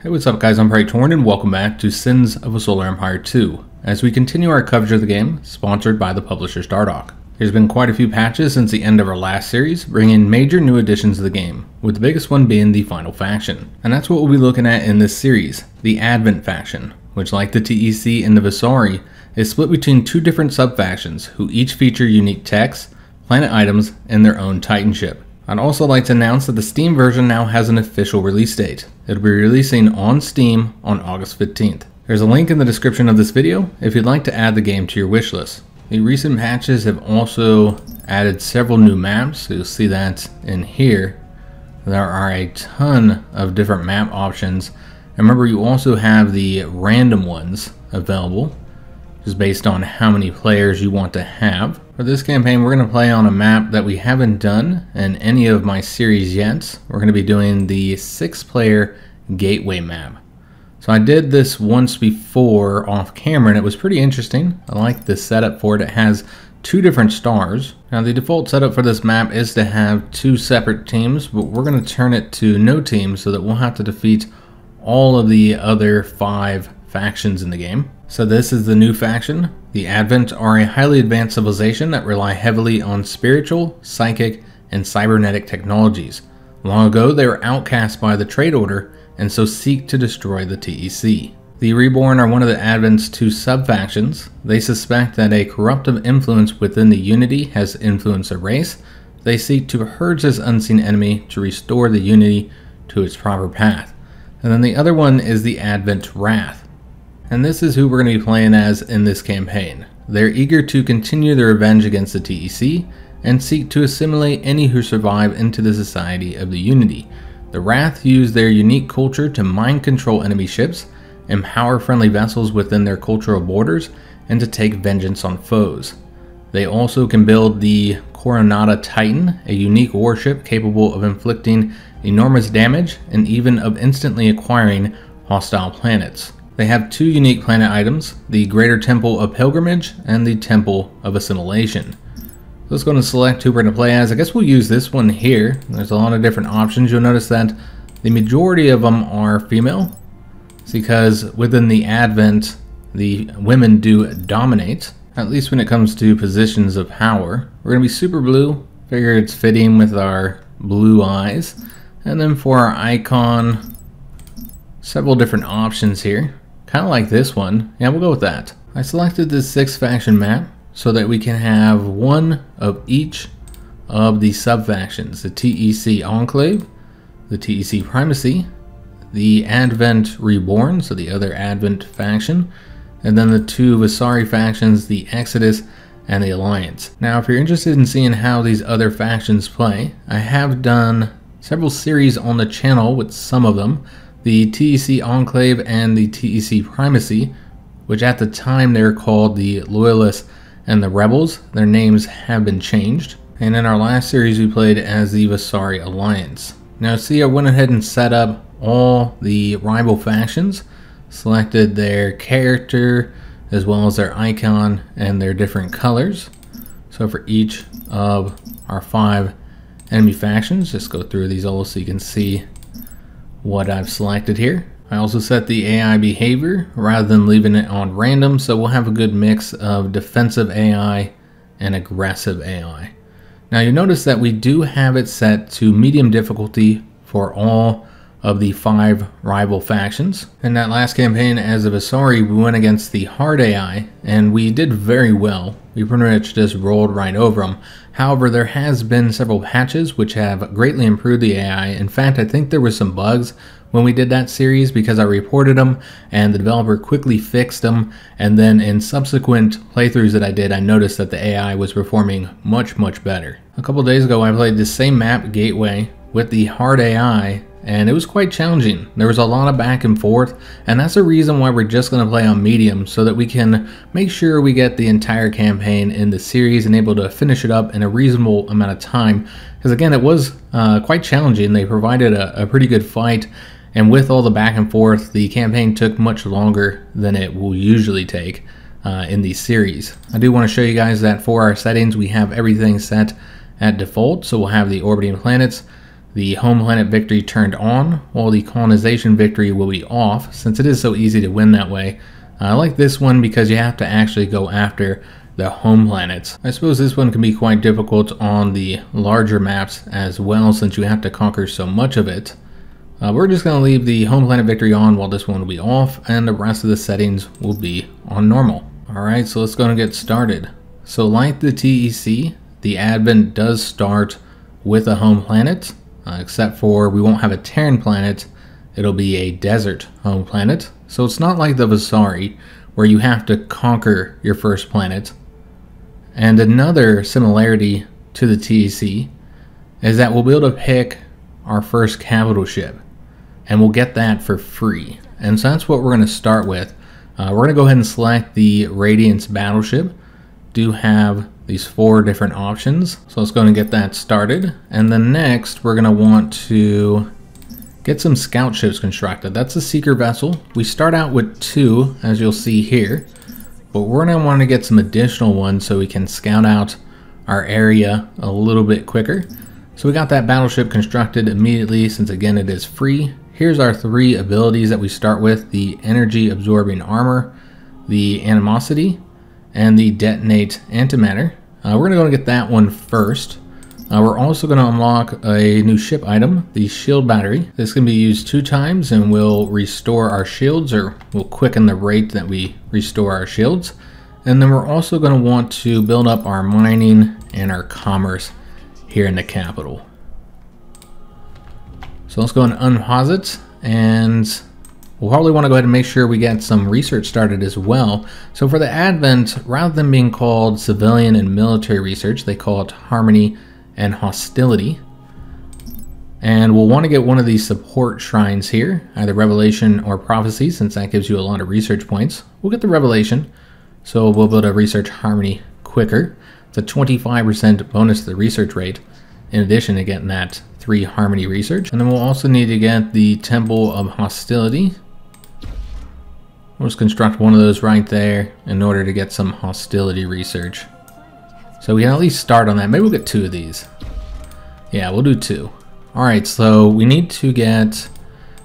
Hey, what's up guys, I'm Praetorian and welcome back to Sins of a Solar Empire 2, as we continue our coverage of the game, sponsored by the publisher Stardock. There's been quite a few patches since the end of our last series, bringing major new additions to the game, with the biggest one being the final faction. And that's what we'll be looking at in this series, the Advant faction, which like the TEC and the Visari, is split between two different sub-factions who each feature unique techs, planet items, and their own Titan ship. I'd also like to announce that the Steam version now has an official release date. It'll be releasing on Steam on August 15th. There's a link in the description of this video if you'd like to add the game to your wishlist. The recent patches have also added several new maps, so you'll see that in here. There are a ton of different map options. And remember, you also have the random ones available, just based on how many players you want to have. For this campaign, we're going to play on a map that we haven't done in any of my series yet. We're going to be doing the 6-player Gateway map. So I did this once before off camera and it was pretty interesting. I like the setup for it. It has two different stars. Now the default setup for this map is to have two separate teams, but we're going to turn it to no teams so that we'll have to defeat all of the other 5 factions in the game. So this is the new faction. The Advent are a highly advanced civilization that rely heavily on spiritual, psychic, and cybernetic technologies. Long ago, they were outcast by the Trade Order and so seek to destroy the TEC. The Reborn are one of the Advent's 2 sub-factions. They suspect that a corruptive influence within the Unity has influenced a race. They seek to purge this unseen enemy to restore the Unity to its proper path. And then the other one is the Advent Rath. And this is who we're going to be playing as in this campaign. They're eager to continue their revenge against the TEC and seek to assimilate any who survive into the society of the Unity. The Rath use their unique culture to mind control enemy ships, empower friendly vessels within their cultural borders, and to take vengeance on foes. They also can build the Correa Titan, a unique warship capable of inflicting enormous damage and even of instantly acquiring hostile planets. They have 2 unique planet items, the Greater Temple of Pilgrimage and the Temple of Assimilation. Let's go and select who we're going to play as. I guess we'll use this one here. There's a lot of different options. You'll notice that the majority of them are female. It's because within the Advent, the women do dominate, at least when it comes to positions of power. We're going to be super blue. Figure it's fitting with our blue eyes. And then for our icon, several different options here. Kind of like this one. Yeah, we'll go with that. I selected this 6-faction map so that we can have one of each of the sub-factions. The TEC Enclave, the TEC Primacy, the Advent Reborn, so the other Advent faction, and then the 2 Visari factions, the Exodus and the Alliance. Now, if you're interested in seeing how these other factions play, I have done several series on the channel with some of them. The TEC Enclave and the TEC Primacy, which at the time they were called the Loyalists and the Rebels. Their names have been changed. And in our last series we played as the Visari Alliance. Now see, I went ahead and set up all the rival factions, selected their character as well as their icon and their different colors. So for each of our 5 enemy factions, just go through these all so you can see what I've selected here. I also set the AI behavior rather than leaving it on random, so we'll have a good mix of defensive AI and aggressive AI. Now you'll notice that we do have it set to medium difficulty for all of the 5 rival factions. In that last campaign as a Visari, we went against the hard AI and we did very well. We pretty much just rolled right over them. However, there has been several patches which have greatly improved the AI. In fact, I think there were some bugs when we did that series because I reported them and the developer quickly fixed them, and then in subsequent playthroughs that I did, I noticed that the AI was performing much better. A couple days ago I played the same map, Gateway, with the hard AI, and it was quite challenging. There was a lot of back and forth, and that's the reason why we're just going to play on medium, so that we can make sure we get the entire campaign in the series and able to finish it up in a reasonable amount of time. Because again, it was quite challenging. They provided a pretty good fight, and with all the back and forth, the campaign took much longer than it will usually take in these series. I do want to show you guys that for our settings, we have everything set at default. So we'll have the orbiting planets, the home planet victory turned on, while the colonization victory will be off, since it is so easy to win that way. I like this one because you have to actually go after the home planets. I suppose this one can be quite difficult on the larger maps as well, since you have to conquer so much of it. We're just going to leave the home planet victory on while this one will be off, and the rest of the settings will be on normal. Alright, so let's go and get started. So like the TEC, the Advent does start with a home planet, except for we won't have a Terran planet, it'll be a desert home planet. So it's not like the Visari, where you have to conquer your first planet. And another similarity to the TEC is that we'll be able to pick our first capital ship, and we'll get that for free. And so that's what we're going to start with. We're going to go ahead and select the Radiance battleship. Do have these 4 different options, so let's go and get that started. And then next we're going to want to get some scout ships constructed. That's a seeker vessel. We start out with 2, as you'll see here, but we're going to want to get some additional ones so we can scout out our area a little bit quicker. So we got that battleship constructed immediately, since again it is free. Here's our 3 abilities that we start with: the energy absorbing armor, the animosity, and the detonate antimatter. We're going to go and get that one first. We're also going to unlock a new ship item, the shield battery. This can be used 2 times and will restore our shields, or will quicken the rate that we restore our shields. And then we're also going to want to build up our mining and our commerce here in the capital. So let's go and unpause it, and we'll probably want to go ahead and make sure we get some research started as well. So for the Advent, rather than being called civilian and military research, they call it harmony and hostility. And we'll want to get one of these support shrines here, either revelation or prophecy, since that gives you a lot of research points. We'll get the revelation, so we'll be able to research harmony quicker. It's a 25% bonus to the research rate, in addition to getting that 3 harmony research. And then we'll also need to get the temple of hostility. We'll just construct one of those right there in order to get some hostility research. So we can at least start on that. Maybe we'll get 2 of these. Yeah, we'll do 2. Alright, so we need to get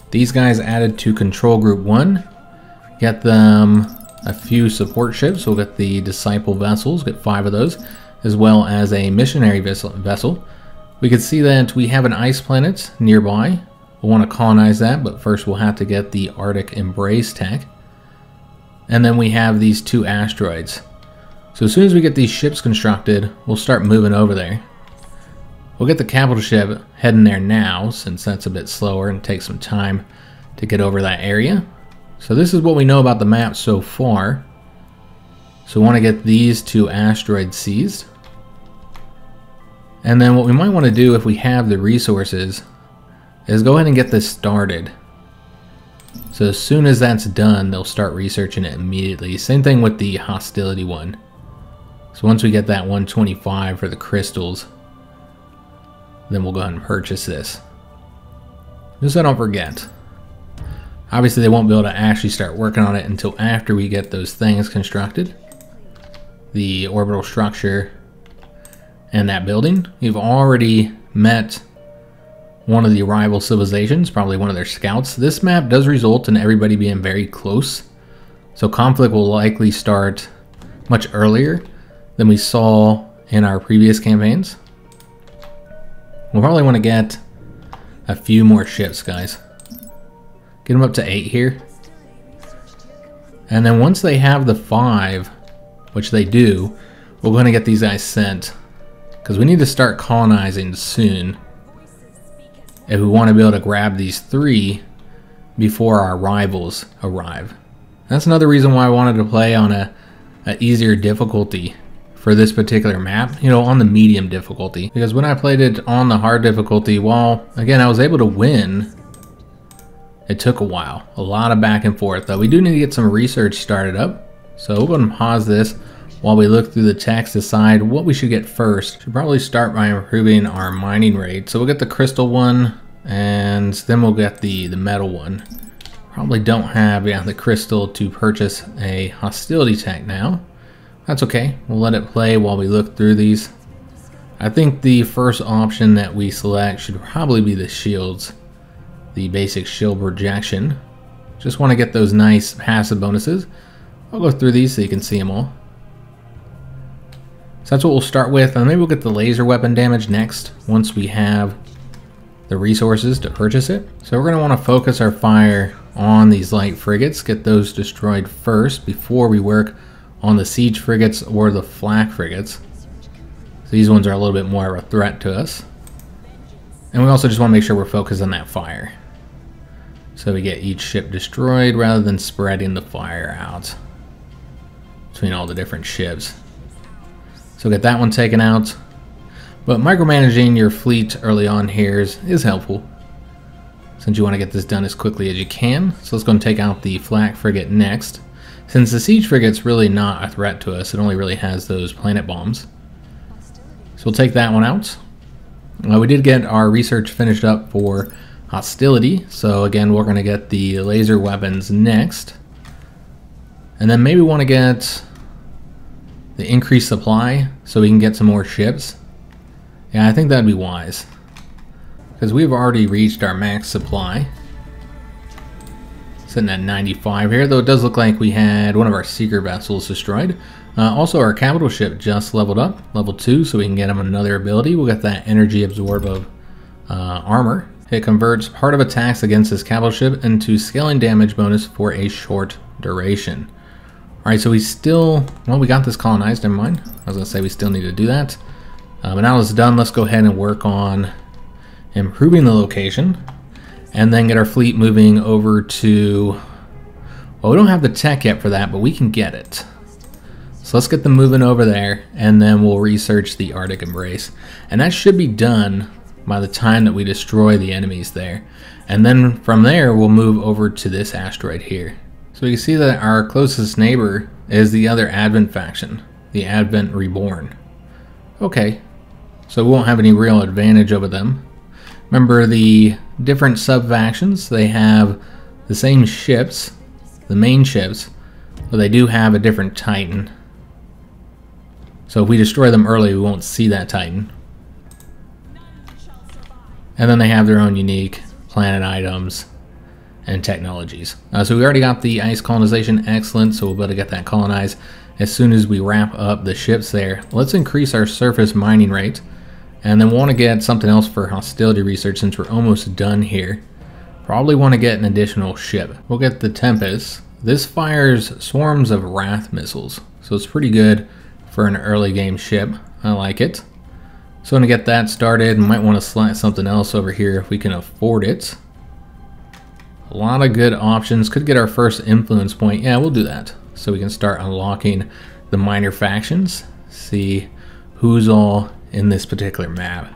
these guys added to control group 1. Get them a few support ships. We'll get the disciple vessels, get 5 of those, as well as a missionary vessel. We can see that we have an ice planet nearby. We'll want to colonize that, but first we'll have to get the Arctic Embrace tech. And then we have these 2 asteroids. So as soon as we get these ships constructed, we'll start moving over there. We'll get the capital ship heading there now, since that's a bit slower and takes some time to get over that area. So this is what we know about the map so far. So we want to get these 2 asteroids seized. And then what we might want to do, if we have the resources, is go ahead and get this started. So as soon as that's done, they'll start researching it immediately. Same thing with the hostility one. So once we get that 125 for the crystals, then we'll go ahead and purchase this. Just so I don't forget. Obviously they won't be able to actually start working on it until after we get those things constructed. The orbital structure and that building. We've already met one of the rival civilizations, probably one of their scouts. This map does result in everybody being very close. So conflict will likely start much earlier than we saw in our previous campaigns. We'll probably want to get a few more ships, guys. Get them up to 8 here. And then once they have the 5, which they do, we're going to get these guys sent, because we need to start colonizing soon if we want to be able to grab these 3 before our rivals arrive. That's another reason why I wanted to play on a easier difficulty for this particular map, you know, on the medium difficulty, because when I played it on the hard difficulty, while again I was able to win, it took a while, a lot of back and forth. Though we do need to get some research started up, so we'll go ahead and pause this while we look through the text, decide what we should get first. Should probably start by improving our mining rate. So we'll get the crystal one, and then we'll get the metal one. Probably don't have the crystal to purchase a hostility tech now. That's okay, we'll let it play while we look through these. I think the first option that we select should probably be the shields. The basic shield projection. Just want to get those nice passive bonuses. I'll go through these so you can see them all. So that's what we'll start with, and maybe we'll get the laser weapon damage next once we have the resources to purchase it. So we're going to want to focus our fire on these light frigates, get those destroyed first before we work on the siege frigates or the flak frigates. So these ones are a little bit more of a threat to us. And we also just want to make sure we're focused on that fire. So we get each ship destroyed rather than spreading the fire out between all the different ships. So get that one taken out. But micromanaging your fleet early on here is helpful, since you want to get this done as quickly as you can. So let's go and take out the flak frigate next. Since the siege frigate's really not a threat to us, it only really has those planet bombs. So we'll take that one out. We did get our research finished up for hostility. So again, we're going to get the laser weapons next. And then maybe want to get the increased supply so we can get some more ships. Yeah, I think that'd be wise, because we've already reached our max supply, sitting at 95 here, though it does look like we had one of our seeker vessels destroyed. Also, our capital ship just leveled up, level 2, so we can get him another ability. We'll get that energy absorb of armor. It converts part of attacks against this capital ship into scaling damage bonus for a short duration. Alright, so we still, well, we got this colonized, never mind. I was going to say we still need to do that. But now it's done, let's go ahead and work on improving the location. And then get our fleet moving over to, well, we don't have the tech yet for that, but we can get it. So let's get them moving over there, and then we'll research the Arctic Embrace. And that should be done by the time that we destroy the enemies there. And then from there, we'll move over to this asteroid here. So you see that our closest neighbor is the other Advent faction, the Advent Reborn. Okay, so we won't have any real advantage over them. Remember, the different sub-factions, they have the same ships, the main ships, but they do have a different Titan. So if we destroy them early, we won't see that Titan. And then they have their own unique planet items and technologies. So we already got the ice colonization, excellent, so we'll be able to get that colonized as soon as we wrap up the ships there. Let's increase our surface mining rate, and then want to get something else for hostility research since we're almost done here. Probably want to get an additional ship. We'll get the Tempest. This fires swarms of Rath missiles, so it's pretty good for an early game ship. I like it. So I'm going to get that started. Might want to select something else over here if we can afford it. A lot of good options. Could get our first influence point. Yeah, we'll do that. So we can start unlocking the minor factions. See who's all in this particular map.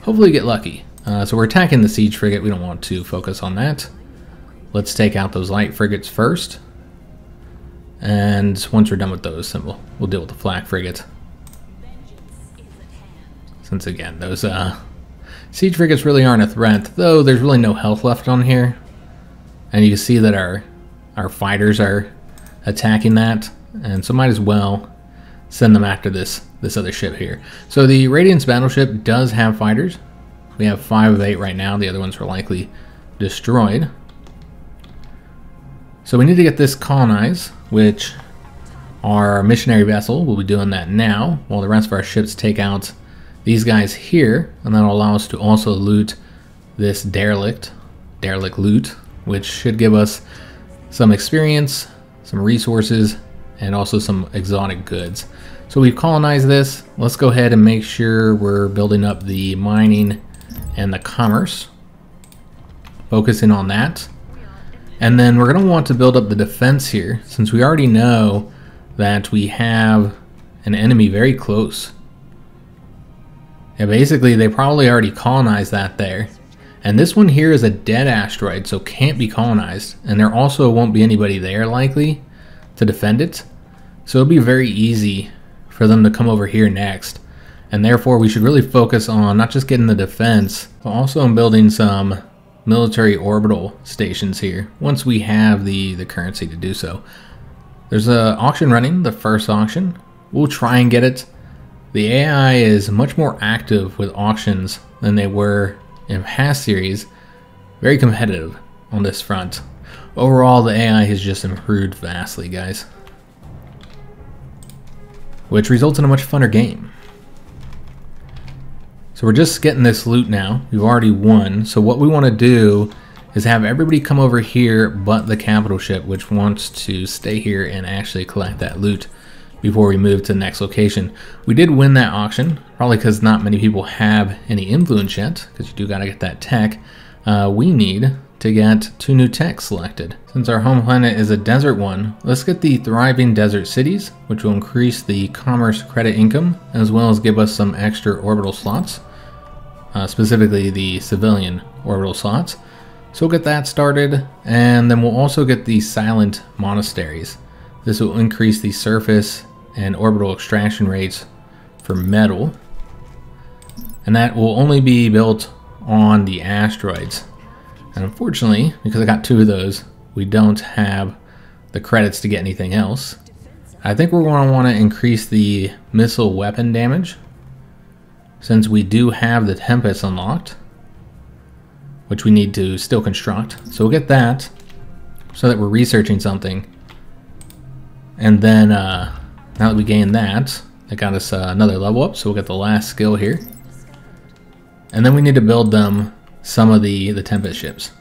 Hopefully get lucky. So we're attacking the siege frigate. We don't want to focus on that. Let's take out those light frigates first. And once we're done with those, then we'll deal with the flak frigate. Since again, those siege frigates really aren't a threat, though there's really no health left on here. And you can see that our fighters are attacking that, and so might as well send them after this other ship here. So the Radiance battleship does have fighters. We have 5 of 8 right now. The other ones were likely destroyed. So we need to get this colonized, which our missionary vessel will be doing that now, while the rest of our ships take out these guys here, and that'll allow us to also loot this derelict loot, which should give us some experience, some resources, and also some exotic goods. So we've colonized this. Let's go ahead and make sure we're building up the mining and the commerce, focusing on that. And then we're going to want to build up the defense here, since we already know that we have an enemy very close. Yeah, basically they probably already colonized that there. And this one here is a dead asteroid, so can't be colonized. And there also won't be anybody there likely to defend it. So it'll be very easy for them to come over here next. And therefore we should really focus on not just getting the defense, but also on building some military orbital stations here once we have the currency to do so. There's an auction running, the first auction. We'll try and get it. The AI is much more active with auctions than they were in past series. Very competitive on this front. Overall, the AI has just improved vastly, guys, which results in a much funner game. So we're just getting this loot now. We've already won. So what we want to do is have everybody come over here but the capital ship, which wants to stay here and actually collect that loot before we move to the next location. We did win that auction, probably because not many people have any influence yet, because you do got to get that tech. We need to get 2 new tech selected. Since our home planet is a desert one, let's get the thriving desert cities, which will increase the commerce credit income, as well as give us some extra orbital slots, specifically the civilian orbital slots. So we'll get that started, and then we'll also get the silent monasteries. This will increase the surface and orbital extraction rates for metal, and that will only be built on the asteroids. And unfortunately, because I got 2 of those, we don't have the credits to get anything else. I think we're going to want to increase the missile weapon damage, since we do have the Tempest unlocked, which we need to still construct. So we'll get that so that we're researching something. And then now that we gained that, it got us another level up, so we'll get the last skill here. And then we need to build them some of the Tempest ships.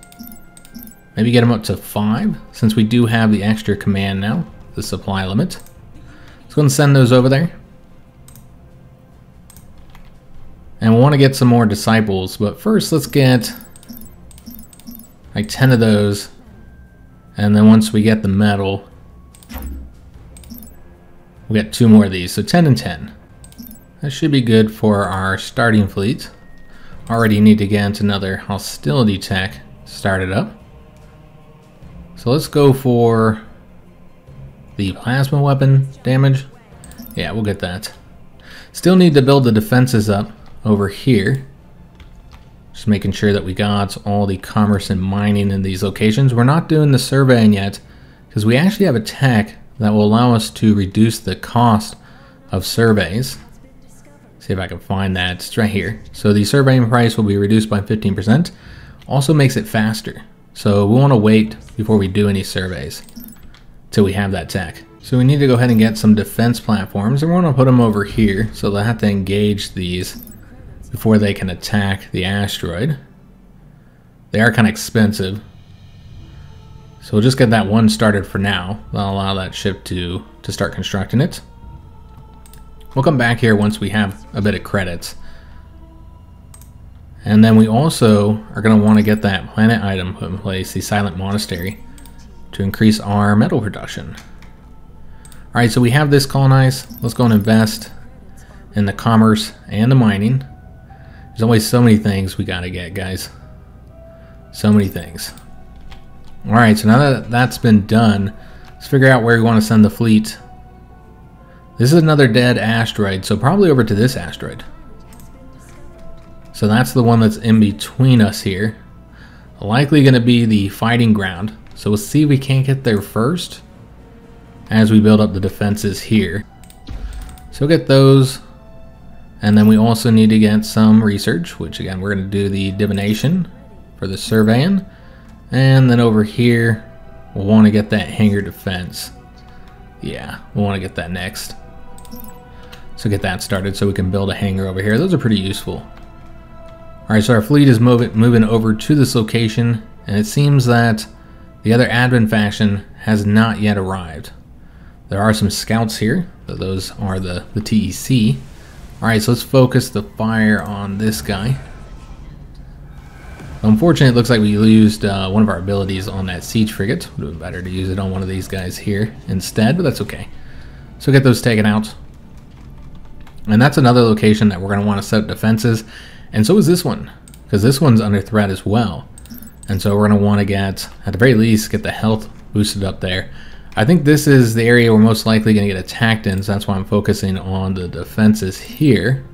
Maybe get them up to 5, since we do have the extra command now, the supply limit. Let's go and send those over there. And we want to get some more disciples, but first let's get like 10 of those, and then once we get the metal, we'll get 2 more of these, so 10 and 10. That should be good for our starting fleet. Already need to get another hostility tech started up. So let's go for the plasma weapon damage. Yeah, we'll get that. Still need to build the defenses up over here. Just making sure that we got all the commerce and mining in these locations. We're not doing the surveying yet, because we actually have a tech that will allow us to reduce the cost of surveys. See if I can find that. It's right here. So the surveying price will be reduced by 15%. Also makes it faster. So we want to wait before we do any surveys till we have that tech. So we need to go ahead and get some defense platforms, and we're going to put them over here so they'll have to engage these before they can attack the asteroid. They are kind of expensive, so we'll just get that one started for now. That'll allow that ship to start constructing it. We'll come back here once we have a bit of credits. And then we also are going to want to get that planet item put in place, the Silent Monastery, to increase our metal production. Alright, so we have this colonized. Let's go and invest in the commerce and the mining. There's always so many things we gotta get, guys. So many things. Alright, so now that that's been done, let's figure out where we want to send the fleet. This is another dead asteroid, so probably over to this asteroid. So that's the one that's in between us here. Likely going to be the fighting ground. So we'll see if we can't get there first as we build up the defenses here. So we'll get those. And then we also need to get some research, which again, we're going to do the divination for the surveying. And then over here, we'll want to get that hangar defense. Yeah, we'll want to get that next. So get that started so we can build a hangar over here. Those are pretty useful. Alright, so our fleet is moving over to this location, and it seems that the other Advent faction has not yet arrived. There are some scouts here, but those are the TEC. Alright, so let's focus the fire on this guy. Unfortunately, it looks like we used one of our abilities on that siege frigate. Would have been better to use it on one of these guys here instead, but that's okay. So get those taken out. And that's another location that we're going to want to set up defenses. And so is this one, because this one's under threat as well. And so we're going to want to get, at the very least, get the health boosted up there. I think this is the area we're most likely going to get attacked in, so that's why I'm focusing on the defenses here.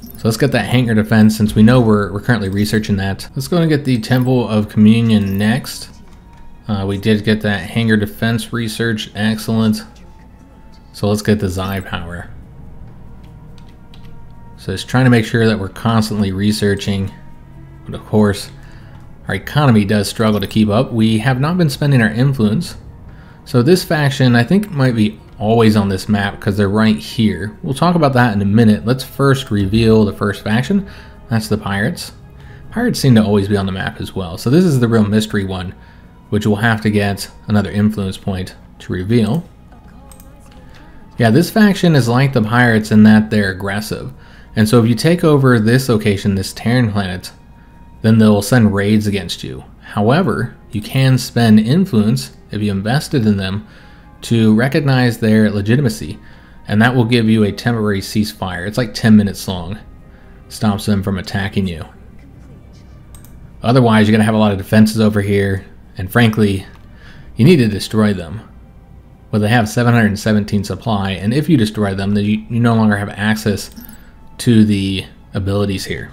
So let's get that hangar defense, since we know we're currently researching that. Let's go and get the Temple of Communion next. We did get that hangar defense research, excellent. So let's get the Xi power. So it's trying to make sure that we're constantly researching. But of course, our economy does struggle to keep up. We have not been spending our influence. So this faction, I think, might be always on this map because they're right here. We'll talk about that in a minute. Let's first reveal the first faction. That's the Pirates. Pirates seem to always be on the map as well. So this is the real mystery one, which we'll have to get another influence point to reveal. Yeah, this faction is like the Pirates in that they're aggressive. And so if you take over this location, this Terran planet, then they'll send raids against you. However, you can spend influence if you invested in them to recognize their legitimacy. And that will give you a temporary ceasefire. It's like 10 minutes long. Stops them from attacking you. Otherwise, you're going to have a lot of defenses over here. And frankly, you need to destroy them. Well, they have 717 supply, and if you destroy them, then you no longer have access to the abilities here.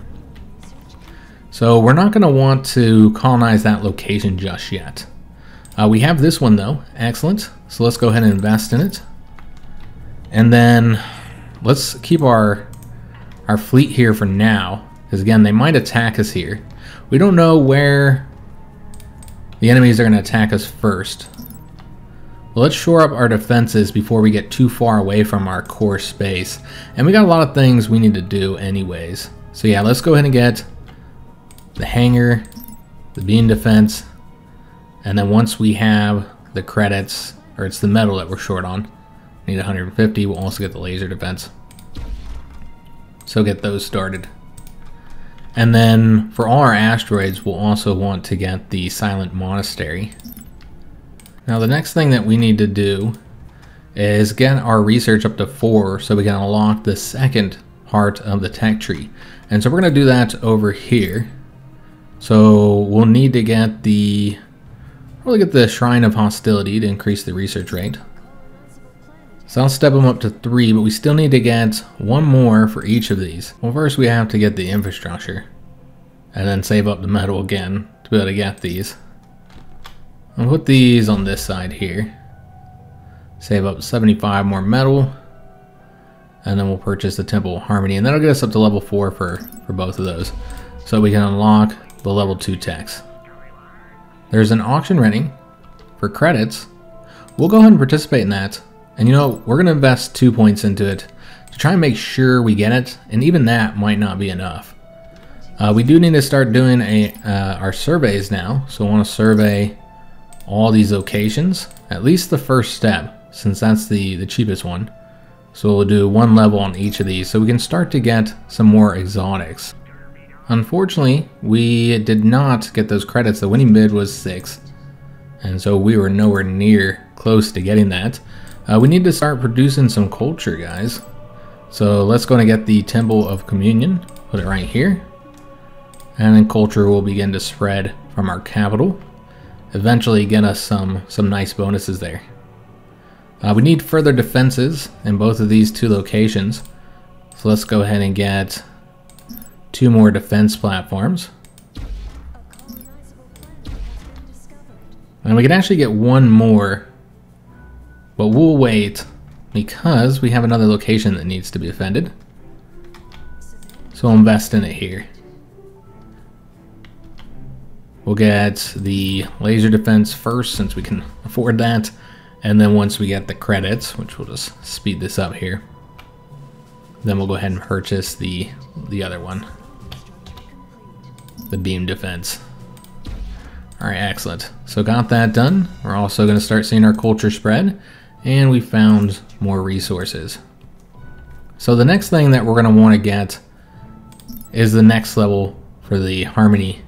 So we're not going to want to colonize that location just yet. We have this one though. Excellent. So let's go ahead and invest in it. And then let's keep our fleet here for now, because again, they might attack us here. We don't know where the enemies are going to attack us first. Well, let's shore up our defenses before we get too far away from our core space. And we got a lot of things we need to do anyways. So yeah, let's go ahead and get the hangar, the beam defense, and then once we have the credits, or it's the metal that we're short on, need 150, we'll also get the laser defense. So get those started. And then for all our asteroids, we'll also want to get the silent monastery. Now the next thing that we need to do is get our research up to 4 so we can unlock the second part of the tech tree. And so we're going to do that over here. So we'll need to get the Shrine of Hostility to increase the research rate. So I'll step them up to 3, but we still need to get 1 more for each of these. Well, first we have to get the infrastructure, and then save up the metal again to be able to get these. I'll put these on this side here. Save up 75 more metal, and then we'll purchase the Temple of Harmony, and that'll get us up to level 4 for both of those. So we can unlock the level 2 techs. There's an auction running for credits. We'll go ahead and participate in that. And you know, we're going to invest 2 points into it to try and make sure we get it, and even that might not be enough. We do need to start doing our surveys now, so I want to survey all these locations, at least the first step, since that's the cheapest one. So we'll do 1 level on each of these, so we can start to get some more exotics. Unfortunately, we did not get those credits. The winning bid was 6, and so we were nowhere near close to getting that. We need to start producing some culture, guys. So let's go and get the Temple of Communion, put it right here, and then culture will begin to spread from our capital. Eventually get us some nice bonuses there. We need further defenses in both of these 2 locations. So let's go ahead and get 2 more defense platforms. And we can actually get 1 more, but we'll wait because we have another location that needs to be defended. So we'll invest in it here. We'll get the laser defense first since we can afford that. And then once we get the credits, which we'll just speed this up here, then we'll go ahead and purchase the other one, the beam defense. Alright, excellent. So got that done. We're also going to start seeing our culture spread, and we found more resources. So the next thing that we're going to want to get is the next level for the Harmony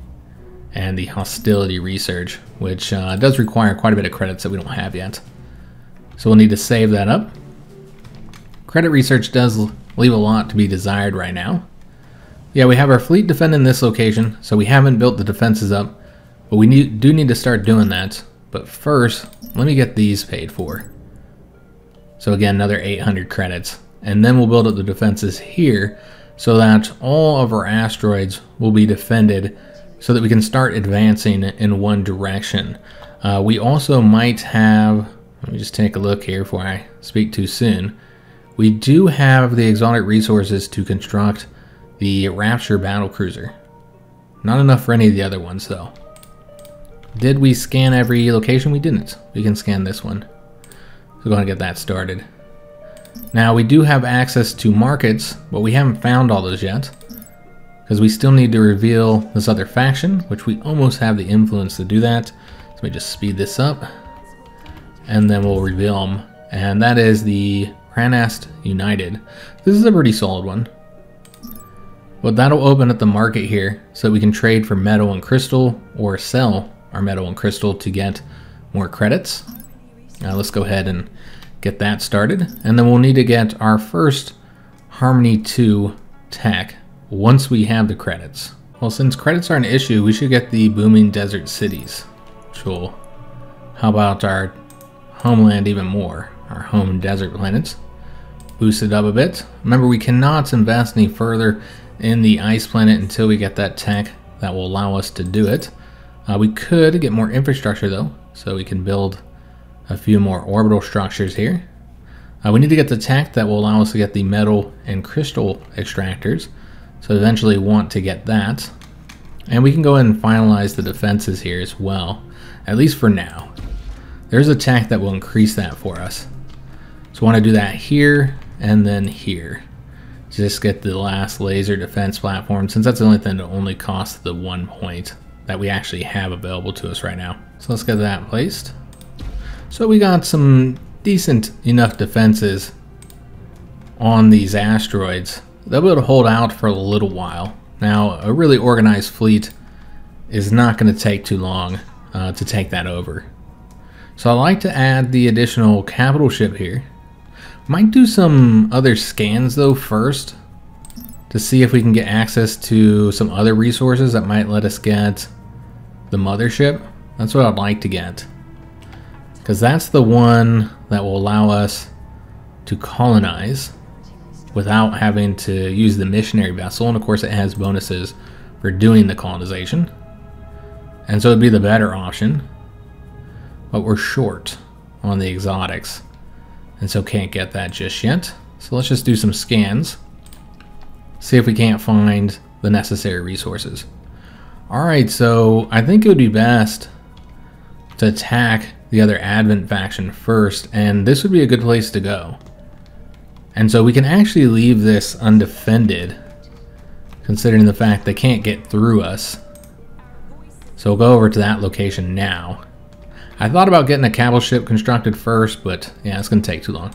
and the Hostility research, which does require quite a bit of credits that we don't have yet. So we'll need to save that up. Credit research does leave a lot to be desired right now. Yeah, we have our fleet defending this location, so we haven't built the defenses up, but we do need to start doing that. But first, let me get these paid for. So again, another 800 credits, and then we'll build up the defenses here so that all of our asteroids will be defended so that we can start advancing in one direction. We also might have, let me just take a look here before I speak too soon. We do have the exotic resources to construct the Rapture battlecruiser. Not enough for any of the other ones though. Did we scan every location? We didn't. We can scan this one. So go ahead and get that started. Now we do have access to markets, but we haven't found all those yet, because we still need to reveal this other faction, which we almost have the influence to do that. So let me just speed this up, and then we'll reveal them. And that is the Ranast United. This is a pretty solid one. But that'll open up the market here, so we can trade for metal and crystal, or sell our metal and crystal to get more credits. Now let's go ahead and get that started, and then we'll need to get our first Harmony 2 tech once we have the credits. Well, since credits are an issue, we should get the booming desert cities, which will help out our homeland even more, our home desert planets. Boost it up a bit. Remember, we cannot invest any further in the ice planet until we get that tech that will allow us to do it. We could get more infrastructure though, so we can build a few more orbital structures here. We need to get the tech that will allow us to get the metal and crystal extractors, so eventually want to get that. And we can go ahead and finalize the defenses here as well, at least for now. There's a tech that will increase that for us. So I want to do that here and then here. Just get the last laser defense platform, since that's the only thing that only costs the 1 point that we actually have available to us right now. So let's get that placed. So we got some decent enough defenses on these asteroids. They'll be able to hold out for a little while. Now, a really organized fleet is not going to take too long to take that over. So I like to add the additional capital ship here. Might do some other scans though first, to see if we can get access to some other resources that might let us get the mothership. That's what I'd like to get, because that's the one that will allow us to colonize without having to use the missionary vessel, and of course it has bonuses for doing the colonization, and so it'd be the better option. But we're short on the exotics, and so can't get that just yet. So let's just do some scans, see if we can't find the necessary resources. Alright, so I think it would be best to attack the other Advent faction first, and this would be a good place to go. And so we can actually leave this undefended, considering the fact they can't get through us. So we'll go over to that location now. I thought about getting a capital ship constructed first, but yeah, it's going to take too long.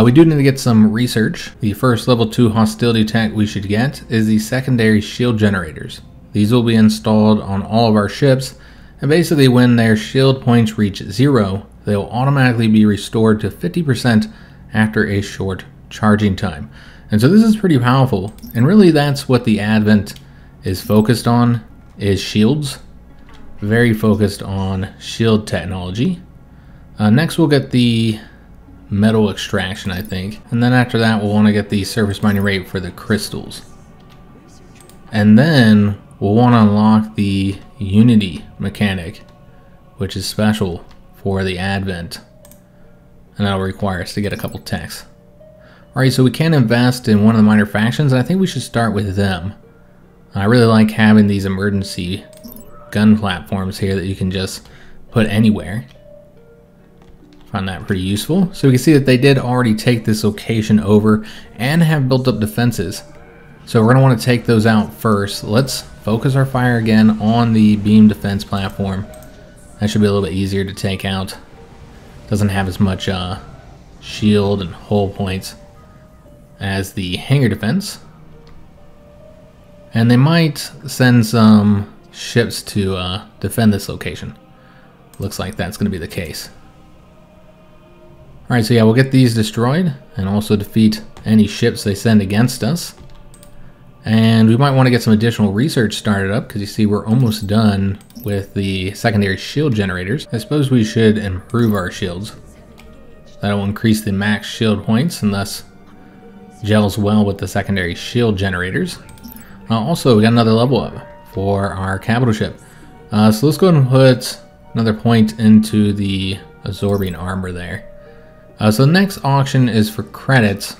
We do need to get some research. The first level 2 hostility tech we should get is the secondary shield generators. These will be installed on all of our ships, and basically when their shield points reach 0, they will automatically be restored to 50% after a short charging time. And so this is pretty powerful, and really that's what the Advent is focused on, is shields. Very focused on shield technology. Next we'll get the metal extraction, I think, and then after that we'll want to get the surface mining rate for the crystals. And then we'll want to unlock the Unity mechanic, which is special for the Advent, and that'll require us to get a couple techs. Alright, so we can invest in one of the minor factions, and I think we should start with them. I really like having these emergency gun platforms here that you can just put anywhere. Find that pretty useful. So we can see that they did already take this location over and have built up defenses. So we're going to want to take those out first. Let's focus our fire again on the beam defense platform. That should be a little bit easier to take out. Doesn't have as much shield and hull points as the hangar defense. And they might send some ships to defend this location. Looks like that's going to be the case. Alright, so yeah, we'll get these destroyed and also defeat any ships they send against us. And we might want to get some additional research started up, because you see we're almost done with the secondary shield generators. I suppose we should improve our shields. That'll increase the max shield points and thus gels well with the secondary shield generators. Also, we got another level up for our capital ship. So let's go ahead and put another point into the absorbing armor there. So the next auction is for credits,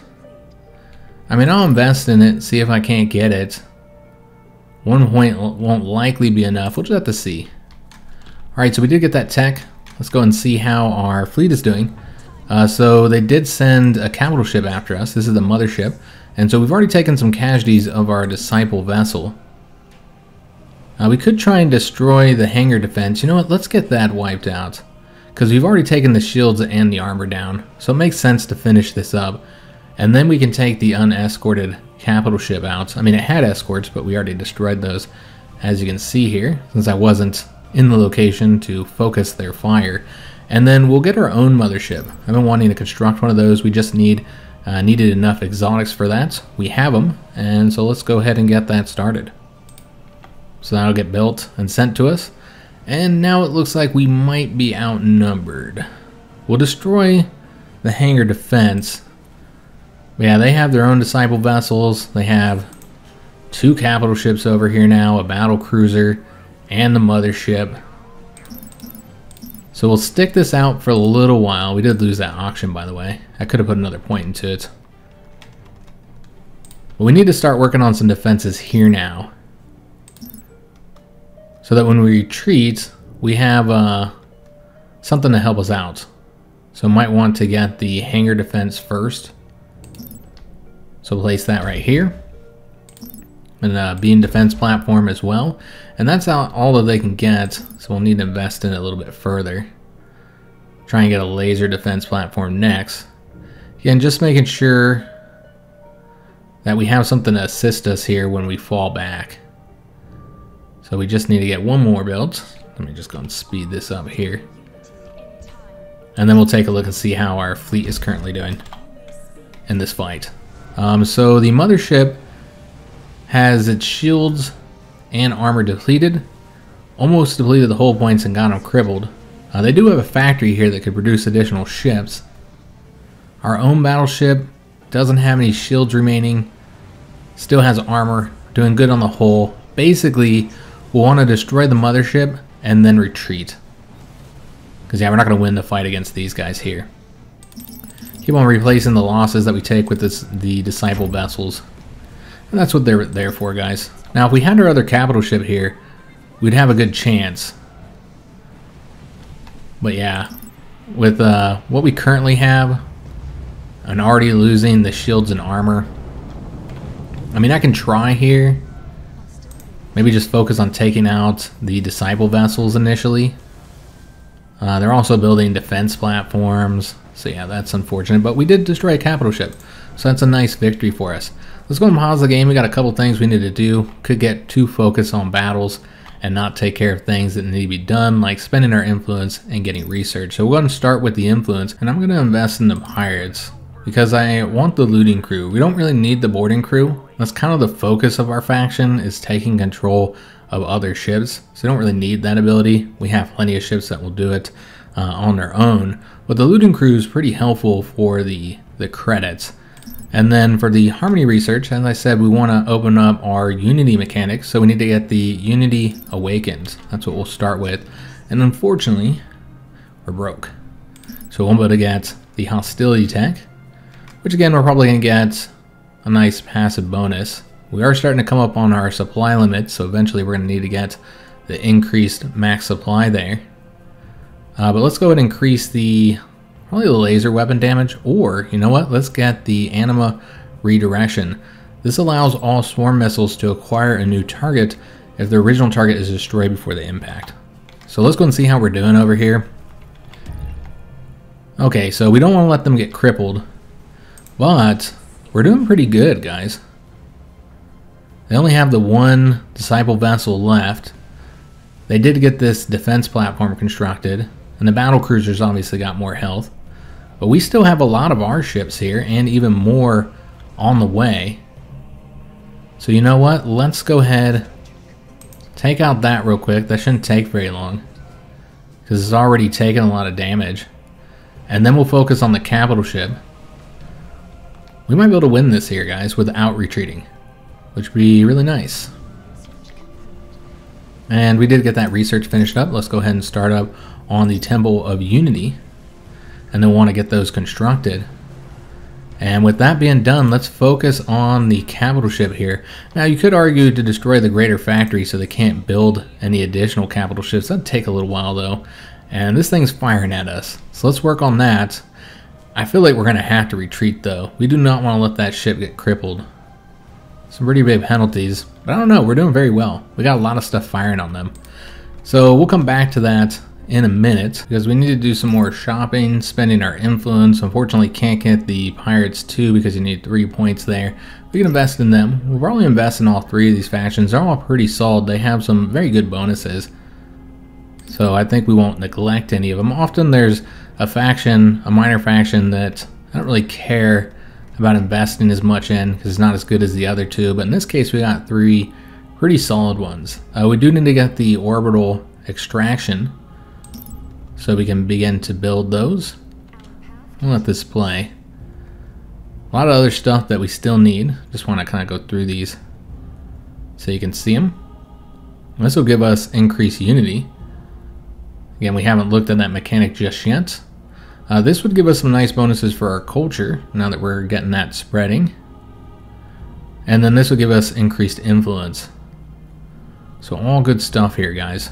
I mean, I'll invest in it, see if I can't get it. 1 point won't likely be enough. We'll just have to see. Alright, so we did get that tech. Let's go and see how our fleet is doing. So they did send a capital ship after us. This is the mothership. And so we've already taken some casualties of our disciple vessel. We could try and destroy the hangar defense. You know what? Let's get that wiped out. Because we've already taken the shields and the armor down. So it makes sense to finish this up. And then we can take the unescorted capital ship out. I mean, it had escorts, but we already destroyed those, as you can see here, since I wasn't in the location to focus their fire. And then we'll get our own mothership. I've been wanting to construct one of those. We just needed enough exotics for that. We have them, and so let's go ahead and get that started. So that'll get built and sent to us. And now it looks like we might be outnumbered. We'll destroy the hangar defense. Yeah, they have their own disciple vessels. They have 2 capital ships over here now, a battle cruiser, and the mothership. So we'll stick this out for a little while. We did lose that auction, by the way. I could have put another point into it. But we need to start working on some defenses here now, so that when we retreat, we have something to help us out. So might want to get the hangar defense first. So place that right here. And a beam defense platform as well. And that's all that they can get, so we'll need to invest in it a little bit further. Try and get a laser defense platform next. Again, just making sure that we have something to assist us here when we fall back. So we just need to get one more built. Let me just go and speed this up here. And then we'll take a look and see how our fleet is currently doing in this fight. So the mothership has its shields and armor depleted. Almost depleted the hull points and got them crippled. They do have a factory here that could produce additional ships. Our own battleship doesn't have any shields remaining. Still has armor, doing good on the hull. Basically, we'll want to destroy the mothership and then retreat. Because yeah, we're not going to win the fight against these guys here. Keep on replacing the losses that we take with the disciple vessels. And that's what they're there for, guys. Now, if we had our other capital ship here, we'd have a good chance. But yeah, with what we currently have, and already losing the shields and armor, I mean, I can try here. Maybe just focus on taking out the disciple vessels initially. They're also building defense platforms. So yeah, that's unfortunate. But we did destroy a capital ship. So that's a nice victory for us. Let's go and pause the game. We got a couple things we need to do. Could get too focused on battles and not take care of things that need to be done, like spending our influence and getting research. So we're going to start with the influence, and I'm going to invest in the pirates because I want the looting crew. We don't really need the boarding crew. That's kind of the focus of our faction, is taking control of other ships. So we don't really need that ability. We have plenty of ships that will do it on their own. But the looting crew is pretty helpful for the credits. And then for the harmony research, as I said, we want to open up our unity mechanics. So we need to get the unity awakened. That's what we'll start with. And unfortunately, we're broke. So we'll be able to get the hostility tech, which again, we're probably going to get a nice passive bonus. We are starting to come up on our supply limit, so eventually we're going to need to get the increased max supply there. But let's go ahead and increase probably the laser weapon damage, or you know what, let's get the anima redirection. This allows all swarm missiles to acquire a new target if the original target is destroyed before the impact. So let's go and see how we're doing over here. Okay, so we don't want to let them get crippled, but we're doing pretty good, guys. They only have the one disciple vessel left. They did get this defense platform constructed, and the battle cruisers obviously got more health. But we still have a lot of our ships here, and even more on the way. So you know what? Let's go ahead, take out that real quick. That shouldn't take very long, because it's already taken a lot of damage. And then we'll focus on the capital ship. We might be able to win this here, guys, without retreating, which would be really nice. And we did get that research finished up. Let's go ahead and start up on the Temple of Unity. And then want to get those constructed. And with that being done, let's focus on the capital ship here. Now, you could argue to destroy the greater factory so they can't build any additional capital ships. That'd take a little while, though. And this thing's firing at us. So let's work on that. I feel like we're going to have to retreat, though. We do not want to let that ship get crippled. Some pretty big penalties. But I don't know. We're doing very well. We got a lot of stuff firing on them. So we'll come back to that in a minute, because we need to do some more shopping, spending our influence. Unfortunately, can't get the pirates too, because you need 3 points there. We can invest in them. We'll probably invest in all 3 of these factions. They're all pretty solid. They have some very good bonuses, so I think we won't neglect any of them. Often there's a faction, a minor faction, that I don't really care about investing as much in because it's not as good as the other 2, but in this case we got 3 pretty solid ones. We do need to get the orbital extraction, so we can begin to build those. I'll let this play. A lot of other stuff that we still need. Just want to kind of go through these so you can see them. This will give us increased unity. Again, we haven't looked at that mechanic just yet. This would give us some nice bonuses for our culture, now that we're getting that spreading. And then this will give us increased influence. So all good stuff here, guys.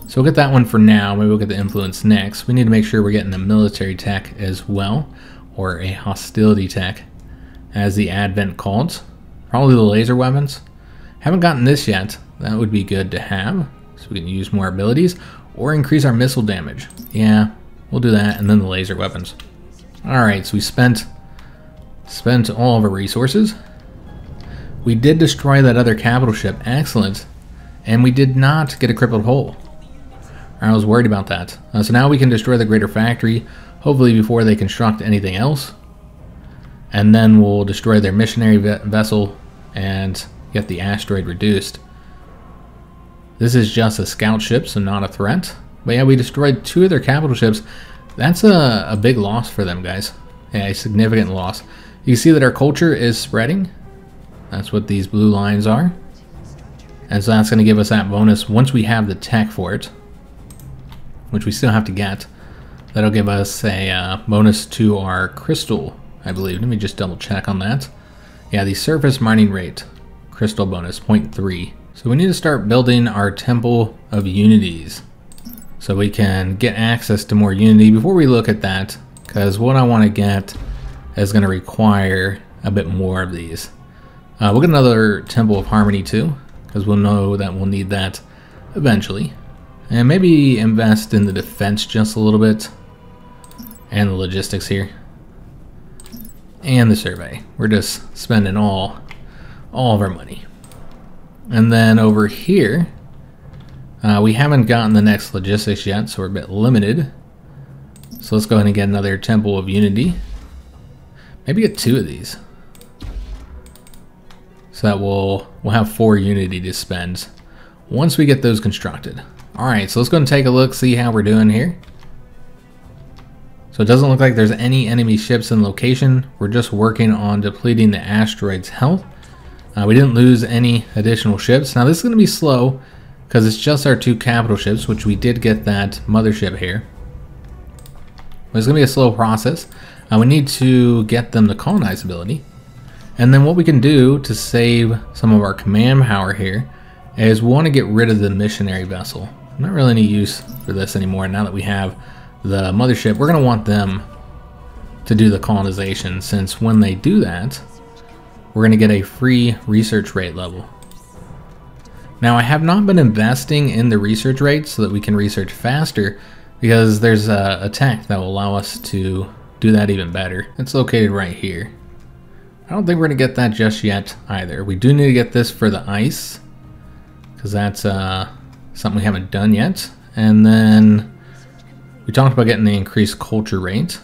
So we'll get that one for now. Maybe we'll get the influence next. We need to make sure we're getting a military tech as well, or a hostility tech, as the Advent calls. Probably the laser weapons. Haven't gotten this yet. That would be good to have, so we can use more abilities, or increase our missile damage. Yeah, we'll do that, and then the laser weapons. Alright, so we spent all of our resources. We did destroy that other capital ship. Excellent. And we did not get a crippled hull. I was worried about that. So now we can destroy the greater factory, hopefully before they construct anything else. And then we'll destroy their missionary vessel and get the asteroid reduced. This is just a scout ship, so not a threat. But yeah, we destroyed 2 of their capital ships. That's a big loss for them, guys. Yeah, a significant loss. You see that our culture is spreading. That's what these blue lines are. And so that's going to give us that bonus once we have the tech for it, which we still have to get. That'll give us a bonus to our crystal, I believe. Let me just double check on that. Yeah, the surface mining rate, crystal bonus, 0.3. So we need to start building our Temple of Unities so we can get access to more unity. Before we look at that, because what I want to get is going to require a bit more of these. We'll get another Temple of Harmony too, because we'll know that we'll need that eventually. And maybe invest in the defense just a little bit. And the logistics here. And the survey. We're just spending all of our money. And then over here, we haven't gotten the next logistics yet, so we're a bit limited. So let's go ahead and get another Temple of Unity. Maybe get 2 of these. So that we'll have 4 unity to spend once we get those constructed. Alright, so let's go and take a look, see how we're doing here. So it doesn't look like there's any enemy ships in location. We're just working on depleting the asteroid's health. We didn't lose any additional ships. Now this is going to be slow because it's just our 2 capital ships, which we did get that mothership here. But it's going to be a slow process. We need to get them the colonize ability. And then what we can do to save some of our command power here is we want to get rid of the missionary vessel. Not really any use for this anymore now that we have the mothership. We're going to want them to do the colonization, since when they do that, we're going to get a free research rate level. Now I have not been investing in the research rate so that we can research faster, because there's a tech that will allow us to do that even better. It's located right here. I don't think we're going to get that just yet either. We do need to get this for the ice, because that's something we haven't done yet. And then we talked about getting the increased culture rate.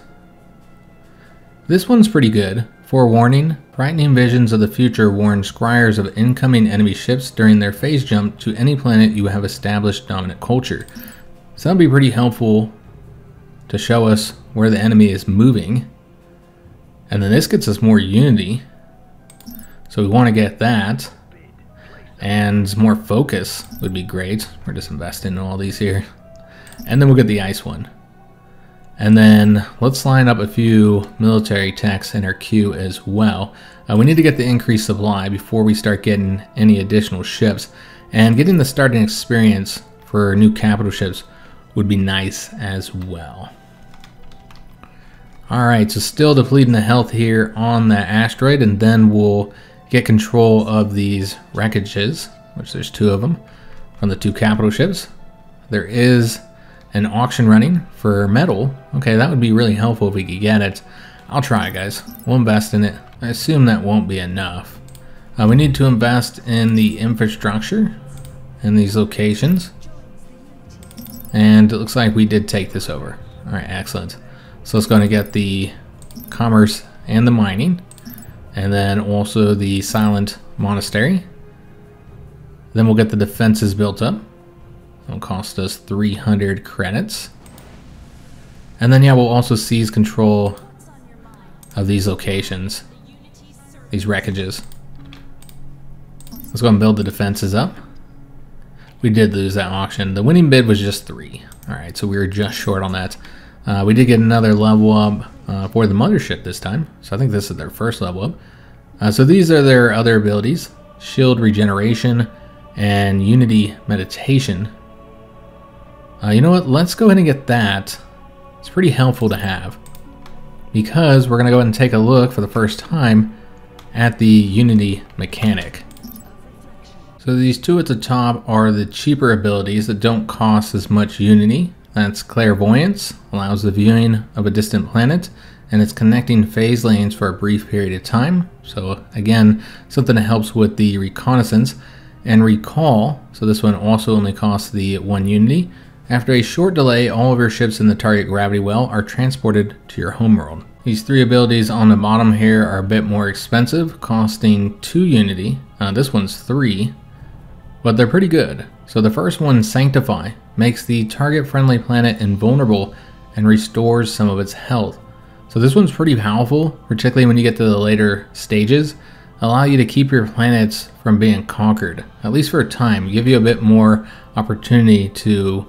This one's pretty good. Forewarning, frightening visions of the future warn scryers of incoming enemy ships during their phase jump to any planet you have established dominant culture. So that'll be pretty helpful to show us where the enemy is moving. And then this gets us more unity. So we want to get that. And more focus would be great. We're just investing in all these here. And then we'll get the ice one. And then let's line up a few military techs in our queue as well. We need to get the increased supply before we start getting any additional ships. And getting the starting experience for new capital ships would be nice as well. Alright, so still depleting the health here on that asteroid, and then we'll get control of these wreckages, which there's 2 of them, from the 2 capital ships. There is an auction running for metal. Okay, that would be really helpful if we could get it. I'll try, guys. We'll invest in it. I assume that won't be enough. We need to invest in the infrastructure in these locations. And it looks like we did take this over. Alright, excellent. So it's going to get the commerce and the mining. And then also the silent monastery. Then we'll get the defenses built up. It'll cost us 300 credits. And then, yeah, we'll also seize control of these locations, these wreckages. Let's go and build the defenses up. We did lose that auction. The winning bid was just 3. Alright, so we were just short on that. We did get another level up for the mothership this time. So I think this is their first level up. So these are their other abilities. Shield regeneration and unity meditation. You know what? Let's go ahead and get that. It's pretty helpful to have, because we're going to go ahead and take a look for the first time at the unity mechanic. So these 2 at the top are the cheaper abilities that don't cost as much unity. That's clairvoyance, allows the viewing of a distant planet, and it's connecting phase lanes for a brief period of time. So again, something that helps with the reconnaissance. And recall, so this one also only costs the 1 unity. After a short delay, all of your ships in the target gravity well are transported to your homeworld. These 3 abilities on the bottom here are a bit more expensive, costing 2 unity. This one's 3, but they're pretty good. So the first one, Sanctify, makes the target friendly planet invulnerable and restores some of its health. So this one's pretty powerful, particularly when you get to the later stages. Allow you to keep your planets from being conquered, at least for a time. Give you a bit more opportunity to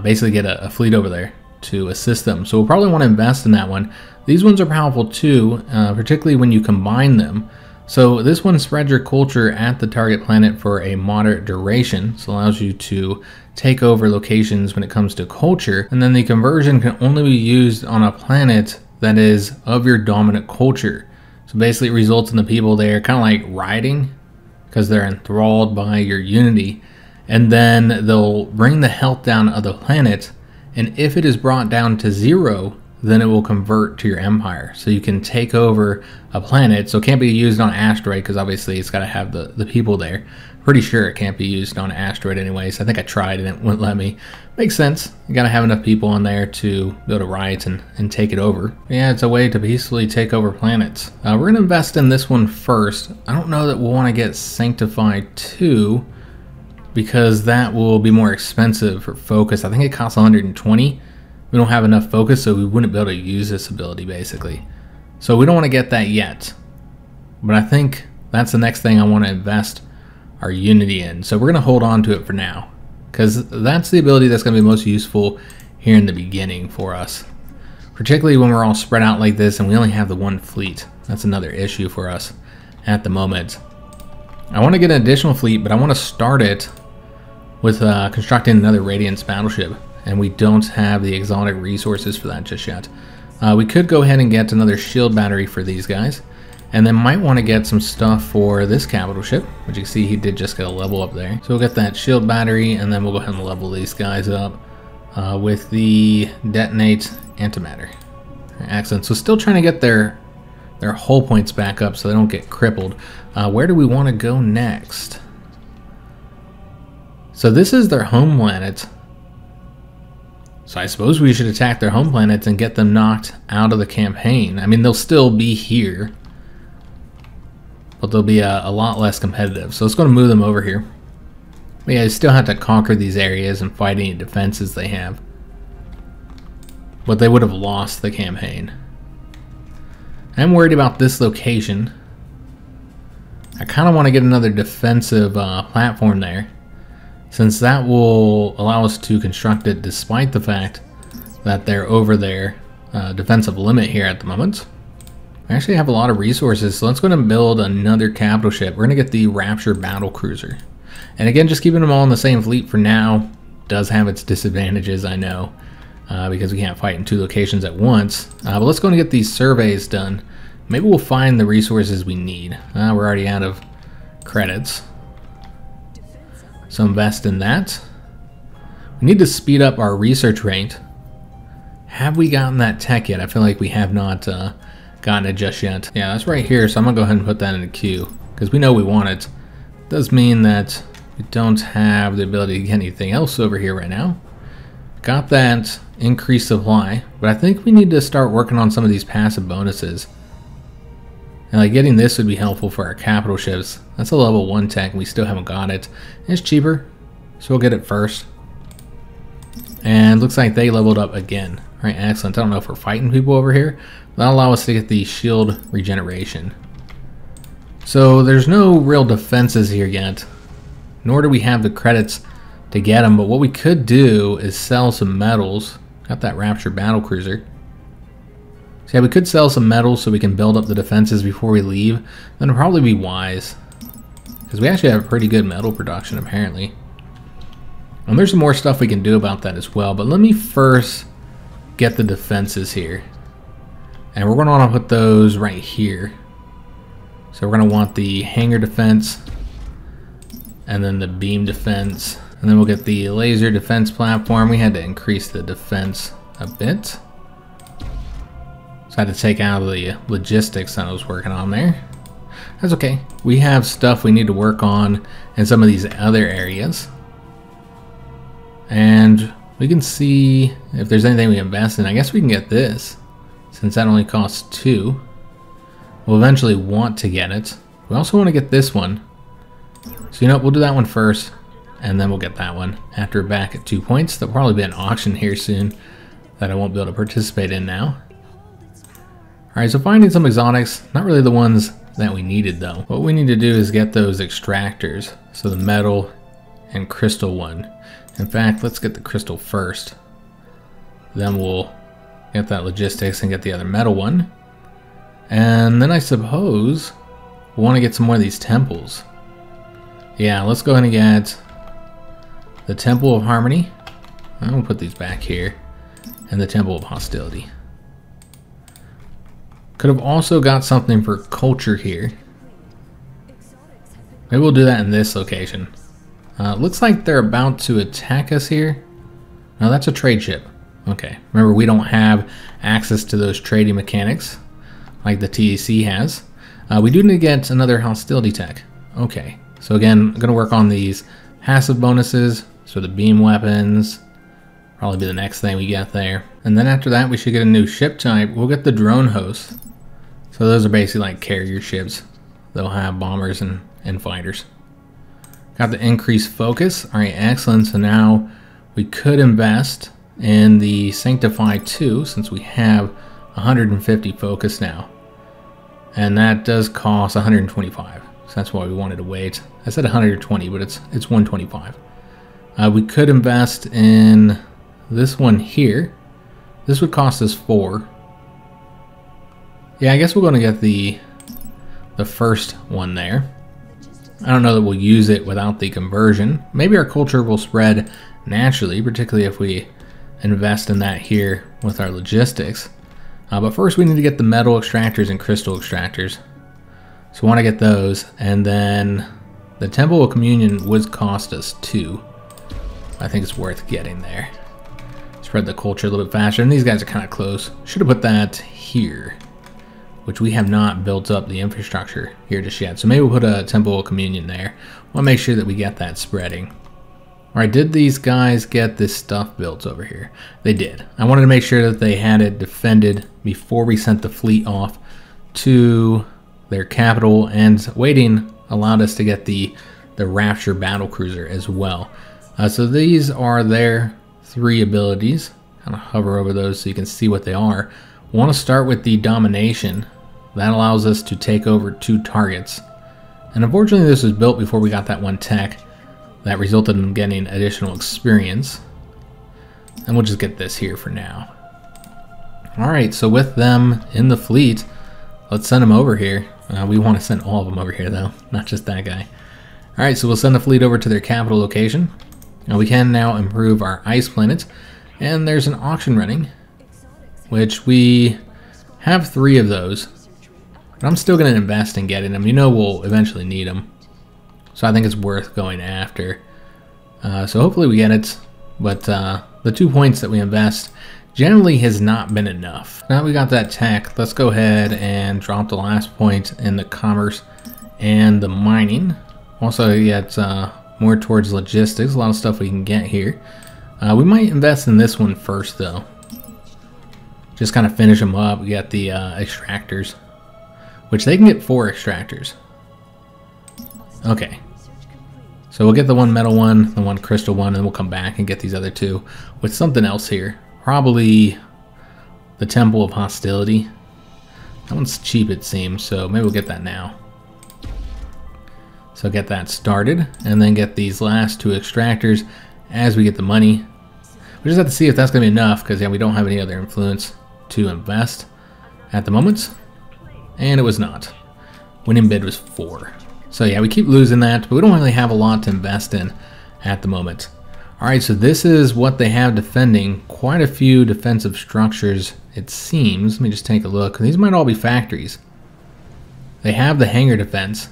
basically get a fleet over there to assist them. So we'll probably want to invest in that one. These ones are powerful too, particularly when you combine them. So this one spreads your culture at the target planet for a moderate duration. So it allows you to take over locations when it comes to culture. And then the conversion can only be used on a planet that is of your dominant culture. So basically it results in the people there kind of like riding, because they're enthralled by your unity. And then they'll bring the health down of the planet, and if it is brought down to 0, then it will convert to your empire. So you can take over a planet. So it can't be used on an asteroid, because obviously it's got to have the people there. Pretty sure it can't be used on an asteroid anyways. I think I tried and it wouldn't let me. Makes sense. You got to have enough people on there to be able to riot and take it over. But yeah, it's a way to peacefully take over planets. We're going to invest in this one first. I don't know that we'll want to get Sanctified 2, because that will be more expensive for focus. I think it costs 120. We don't have enough focus, so we wouldn't be able to use this ability basically. So we don't want to get that yet. But I think that's the next thing I want to invest our unity in. So we're going to hold on to it for now, because that's the ability that's going to be most useful here in the beginning for us. Particularly when we're all spread out like this and we only have the 1 fleet. That's another issue for us at the moment. I want to get an additional fleet, but I want to start it with constructing another Radiance battleship, and we don't have the exotic resources for that just yet. We could go ahead and get another shield battery for these guys, and then might want to get some stuff for this capital ship, which you can see he did just get a level up there. So we'll get that shield battery, and then we'll go ahead and level these guys up with the detonate antimatter. Excellent. So still trying to get their hull points back up so they don't get crippled. Where do we want to go next? So this is their home planet. So I suppose we should attack their home planets and get them knocked out of the campaign. I mean, they'll still be here, but they'll be a lot less competitive. So let's go and move them over here. But yeah, they still have to conquer these areas and fight any defenses they have. But they would have lost the campaign. I'm worried about this location. I kind of want to get another defensive platform there, since that will allow us to construct it despite the fact that they're over their defensive limit here at the moment. I actually have a lot of resources, so let's go ahead and build another capital ship. We're going to get the Rapture battle cruiser. And again, just keeping them all in the same fleet for now does have its disadvantages, I know, because we can't fight in 2 locations at once. But let's go and get these surveys done. Maybe we'll find the resources we need. We're already out of credits, so invest in that. We need to speed up our research rate. Have we gotten that tech yet? I feel like we have not gotten it just yet. Yeah, that's right here, so I'm gonna go ahead and put that in the queue because we know we want it. Does mean that we don't have the ability to get anything else over here right now. Got that increased supply, but I think we need to start working on some of these passive bonuses. And like getting this would be helpful for our capital ships. That's a level 1 tech and we still haven't got it. It's cheaper, so we'll get it first. And looks like they leveled up again. All right, excellent. I don't know if we're fighting people over here. That'll allow us to get the shield regeneration. So there's no real defenses here yet, nor do we have the credits to get them. But what we could do is sell some metals. Got that Rapture battle cruiser. So yeah, we could sell some metals so we can build up the defenses before we leave. Then it'll probably be wise, because we actually have pretty good metal production apparently. And there's some more stuff we can do about that as well. But let me first get the defenses here. And we're going to want to put those right here. So we're going to want the hangar defense, and then the beam defense, and then we'll get the laser defense platform. We had to increase the defense a bit, so I had to take out the logistics that I was working on there. That's okay. We have stuff we need to work on in some of these other areas, and we can see if there's anything we invest in. I guess we can get this, since that only costs 2. We'll eventually want to get it. We also want to get this one. So you know what, we'll do that one first, and then we'll get that one after we're back at 2 points. There'll probably be an auction here soon that I won't be able to participate in now. Alright, so finding some exotics, not really the ones that we needed though. What we need to do is get those extractors. So the metal and crystal one. In fact, let's get the crystal first. Then we'll get that logistics and get the other metal one. And then I suppose we want to get some more of these temples. Yeah, let's go ahead and get the Temple of Harmony. I'm going to put these back here. And the Temple of Hostility. Could have also got something for culture here. Maybe we'll do that in this location. Looks like they're about to attack us here. No, that's a trade ship. Okay, remember we don't have access to those trading mechanics like the TEC has. We do need to get another hostility tech. Okay, so again, I'm going to work on these passive bonuses. So the beam weapons, probably be the next thing we get there. And then after that, we should get a new ship type. We'll get the drone hosts. So those are basically like carrier ships. They'll have bombers and fighters. Got the increased focus. All right, excellent. So now we could invest in the Sanctify 2 since we have 150 focus now. And that does cost 125. So that's why we wanted to wait. I said 120, but it's 125. We could invest in this one here. This would cost us 4. Yeah, I guess we're going to get the first one there. I don't know that we'll use it without the conversion. Maybe our culture will spread naturally, particularly if we invest in that here with our logistics. But first we need to get the metal extractors and crystal extractors. So we want to get those, and then the Temple of Communion would cost us 2. I think it's worth getting there. Spread the culture a little bit faster, and these guys are kind of close. Should have put that here, which we have not built up the infrastructure here just yet. So maybe we'll put a Temple of Communion there. We'll make sure that we get that spreading. Alright, did these guys get this stuff built over here? They did. I wanted to make sure that they had it defended before we sent the fleet off to their capital, and waiting allowed us to get the Rapture battle cruiser as well. So these are their 3 abilities. Kind of hover over those so you can see what they are. We want to start with the Domination. That allows us to take over 2 targets. And unfortunately this was built before we got that one tech. That resulted in getting additional experience. And we'll just get this here for now. Alright, so with them in the fleet, let's send them over here. We want to send all of them over here though, not just that guy. Alright, so we'll send the fleet over to their capital location. Now we can now improve our ice planets. And there's an auction running, which we have 3 of those. But I'm still going to invest in getting them. You know we'll eventually need them. So I think it's worth going after. So hopefully we get it. But the 2 points that we invest generally has not been enough. Now we got that tech, let's go ahead and drop the last point in the commerce and the mining. Also get more towards logistics, a lot of stuff we can get here. We might invest in this one first though. Just kind of finish them up. We got the extractors, which they can get 4 extractors. Okay. So we'll get the one metal one, the one crystal one, and we'll come back and get these other 2 with something else here. Probably the Temple of Hostility. That one's cheap it seems, so maybe we'll get that now. So get that started, and then get these last 2 extractors as we get the money. We just have to see if that's going to be enough, because yeah, we don't have any other influence to invest at the moment. And it was not. Winning bid was 4. So yeah, we keep losing that, but we don't really have a lot to invest in at the moment. Alright, so this is what they have defending. Quite a few defensive structures, it seems. Let me just take a look. These might all be factories. They have the hangar defense.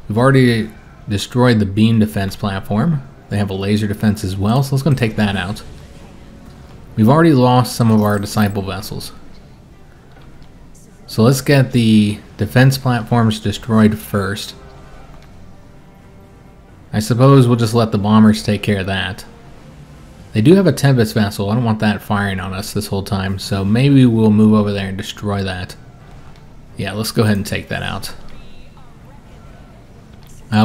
We've already destroyed the beam defense platform. They have a laser defense as well, so let's go and take that out. We've already lost some of our disciple vessels. So let's get the defense platforms destroyed first. I suppose we'll just let the bombers take care of that. They do have a Tempest vessel. I don't want that firing on us this whole time, so maybe we'll move over there and destroy that. Yeah, let's go ahead and take that out.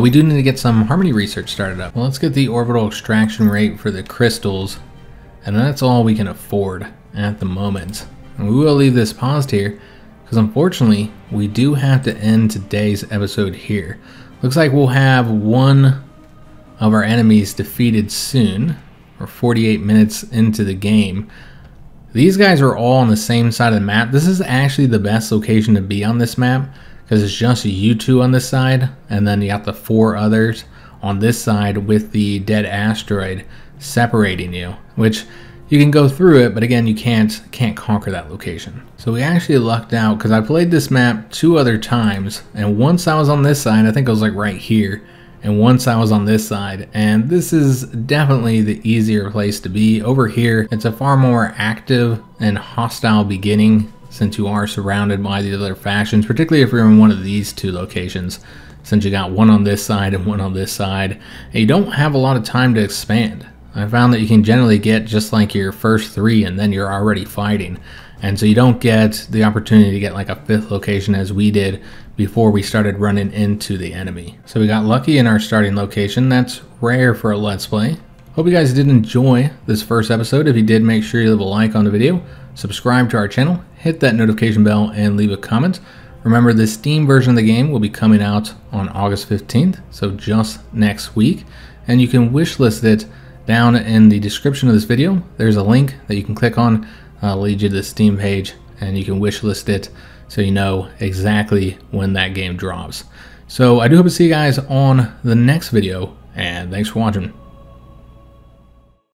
We do need to get some Harmony research started up. Well, let's get the orbital extraction rate for the crystals, and that's all we can afford at the moment. And we will leave this paused here, because unfortunately, we do have to end today's episode here. Looks like we'll have one of our enemies defeated soon. We're 48 minutes into the game. These guys are all on the same side of the map. This is actually the best location to be on this map, because it's just you 2 on this side, and then you got the 4 others on this side with the dead asteroid separating you, which you can go through it, but again, you can't conquer that location. So we actually lucked out, because I played this map 2 other times, and once I was on this side, I think it was like right here, and once I was on this side, and this is definitely the easier place to be. Over here, it's a far more active and hostile beginning, since you are surrounded by the other factions, particularly if you're in one of these 2 locations, since you got one on this side and one on this side, and you don't have a lot of time to expand. I found that you can generally get just like your first 3 and then you're already fighting. And so you don't get the opportunity to get like a 5th location as we did before we started running into the enemy. So we got lucky in our starting location. That's rare for a Let's Play. Hope you guys did enjoy this first episode. If you did, make sure you leave a like on the video, subscribe to our channel, hit that notification bell, and leave a comment. Remember, the Steam version of the game will be coming out on August 15th, so just next week. And you can wishlist it down in the description of this video. There's a link that you can click on, lead you to the Steam page, and you can wishlist it so you know exactly when that game drops. So I do hope to see you guys on the next video, and thanks for watching.